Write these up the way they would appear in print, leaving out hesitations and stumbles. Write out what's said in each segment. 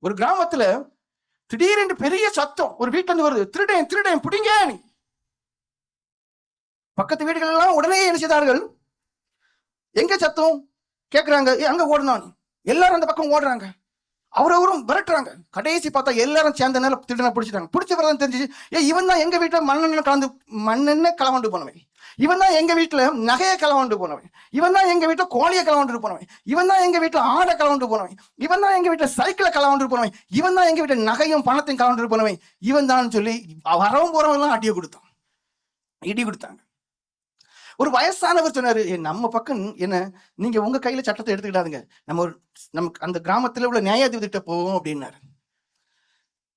ஒரு கிராமத்துல திடீரென்று பெரிய சத்தம் ஒரு வீட்டுல இருந்து வருது, திருடன் திருடன் பிடிங்க. பக்கத்து வீடுகள் எல்லாம் உடனே என்ன செய்தார்கள்? எங்க சத்தம் கேட்கிறாங்க, அங்க ஓடணும். எல்லாரும் அந்த பக்கம் ஓடுறாங்க, அவரவரும் விரட்டுறாங்க. கடைசி பார்த்தா எல்லாரும் சேர்ந்த நேரம் திருடனை பிடிச்சிட்டாங்க. பிடிச்ச பிறகு தெரிஞ்சு, இவன் தான் எங்க வீட்டுல மண்ணெண்ணெய் கலவாண்டு போனவன், இவன் தான் எங்க வீட்டுல நகையை கலவாண்டு போனவன், இவன் தான் எங்க வீட்டுல கோழியை கலவாண்டு போனவன், இவன் தான் எங்க வீட்டுல ஆடை கலவாண்டு போனவன், இவன் தான் எங்க வீட்டுல சைக்கிளை கலவாண்டு போனவன், இவன் தான் எங்க வீட்டுல நகையும் பணத்தையும் கலவாண்டு போனவன், இவன் தான் சொல்லி வரவும் போறவன் எல்லாம் அடியை கொடுத்தான், இடி கொடுத்தாங்க. ஒரு வயசானவர் சொன்னாரு, நம்ம பக்கம் என்ன, நீங்க உங்க கையில சட்டத்தை எடுத்துக்கிட்டாதுங்க, நமக்கு அந்த கிராமத்துல உள்ள நியாயாதிபதிகிட்ட போவோம் அப்படின்னாரு.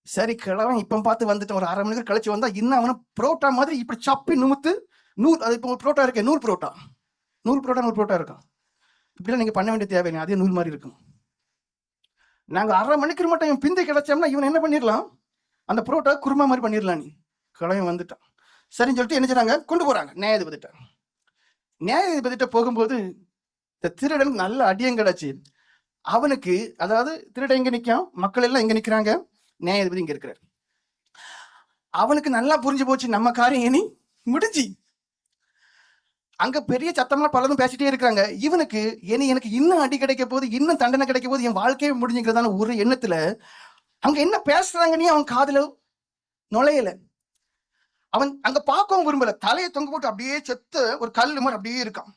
சரி கிழவன் இப்ப பார்த்து வந்துட்டு ஒரு அரை மணி நேரம் கழிச்சு வந்தா இன்னும் அவனை புரோட்டா மாதிரி இப்படி சப்பி நுமுத்து நூல், அது இப்போ புரோட்டா இருக்கே, நூல் புரோட்டா இருக்கும். இப்படிலாம் நீங்க பண்ண வேண்டிய தேவையில்லை, அதே நூல் மாதிரி இருக்கும். நாங்க அரை மணிக்கு மட்டும் இவன் பிந்தி கிடைச்சோம்னா இவன் என்ன பண்ணிடலாம், அந்த புரோட்டா குருமா மாதிரி பண்ணிடலாம். நீ கிழவன் வந்துட்டான். சரின்னு சொல்லிட்டு என்ன செய்றாங்க, கொண்டு போறாங்க நியாயாதிபதிட்ட போகும்போது இந்த திருடன் நல்ல அடியம் கிடைச்சு அவனுக்கு, அதாவது திருடன் எங்க நிற்கான், மக்கள் எல்லாம் எங்க நிக்கிறாங்க, நியாயாதிபதி இங்க இருக்கிறார். அவனுக்கு நல்லா புரிஞ்சு போச்சு, நம்ம காரியம் இனி முடிஞ்சு. அங்க பெரிய சத்தமா பலரும் பேசிட்டே இருக்கிறாங்க. இவனுக்கு எனக்கு இன்னும் அடி கிடைக்க போது, இன்னும் தண்டனை கிடைக்க போது, என் வாழ்க்கையே முடிஞ்சுக்கிறதான ஒரு எண்ணத்துல அங்க என்ன பேசுறாங்கன்னு அவன் காதுல நுழையல. அவன் அங்க பார்க்கவும் விரும்பல. தலையை தொங்க போட்டு அப்படியே செத்த ஒரு கல் மாதிரி அப்படியே இருக்கான்.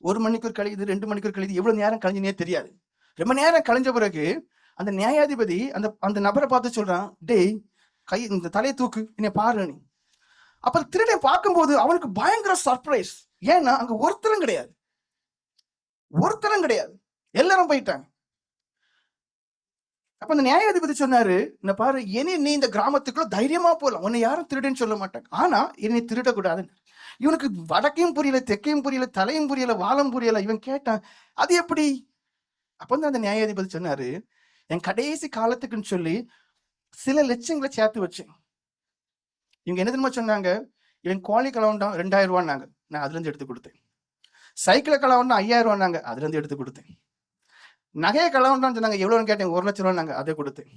1 மணிக்கூர் கழியுது, 2 மணிக்கூர் கழியுது, எவ்வளவு நேரம் கழிஞ்சுனே தெரியாது. ரொம்ப நேரம் கழிஞ்ச பிறகு அந்த நியாயாதிபதி அந்த நபரை பார்த்து சொல்றான், டேய் இந்த தலையை தூக்கு, என்னை பாரு நீ. அப்ப திருடன் பார்க்கும்போது அவனுக்கு பயங்கர சர்ப்ரைஸ். ஏன்னா அங்க ஒருத்தரும் கிடையாது, எல்லாரும் போயிட்டாங்க. அப்ப அந்த நியாயாதிபதி சொன்னாரு, இந்த பாரு, நீ இந்த கிராமத்துக்குள்ள தைரியமா போலாம், உன்னை யாரும் திருடன்னு சொல்ல மாட்டாங்க, ஆனா என்னை திருடக்கூடாதுன்னு. இவனுக்கு வடக்கையும் புரியல, தெற்கையும் புரியல, தலையும் புரியல, வாழும் புரியல. இவன் கேட்டான், அது எப்படி? அப்ப வந்து அந்த நியாயாதிபதி சொன்னாரு, என் கடைசி காலத்துக்குன்னு சொல்லி சில லட்சங்களை சேர்த்து வச்சேன். இவங்க என்ன தெரியுமா சொன்னாங்க, இவன் கோழி கலவண்டான் 2000 ரூபான்னாங்க, நான் அதுல இருந்து எடுத்து கொடுத்தேன். சைக்கிளை கலவண்டா 5000 ரூபான்னாங்க, அதுல இருந்து எடுத்து கொடுத்தேன். நகையை களவுண்டான்னு சொன்னாங்க, எவ்வளோன்னு கேட்டேன், 1 லட்சம் ரூபாய், அதை கொடுத்தேன்.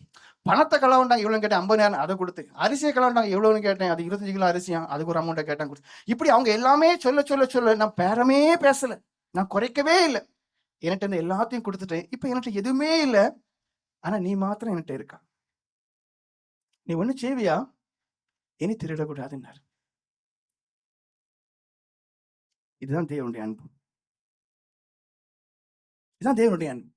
பணத்தை களவுண்டாங்க எவ்வளோன்னு கேட்டேன், 50,000, அதை கொடுத்தேன். அரிசியை களவுண்டாங்க எவ்வளோன்னு கேட்டேன், அது 25 கிலோ அரிசியா, அதுக்கு ஒரு அமௌண்ட்டை கேட்டேன், கொடுத்து. இப்படி அவங்க எல்லாமே சொல்ல நான் பேரமே பேசல, நான் குறைக்கவே இல்லை, என்கிட்ட இருந்து எல்லாத்தையும் கொடுத்துட்டேன். இப்ப என்கிட்ட எதுவுமே இல்லை, ஆனா நீ மாத்திரம் என்கிட்ட இருக்கா, நீ ஒண்ணு செய்வியா, இனி திருடக்கூடாதுன்னாரு. இதுதான் தேவனுடைய அன்பு, இதுதான் தேவனுடைய அன்பு.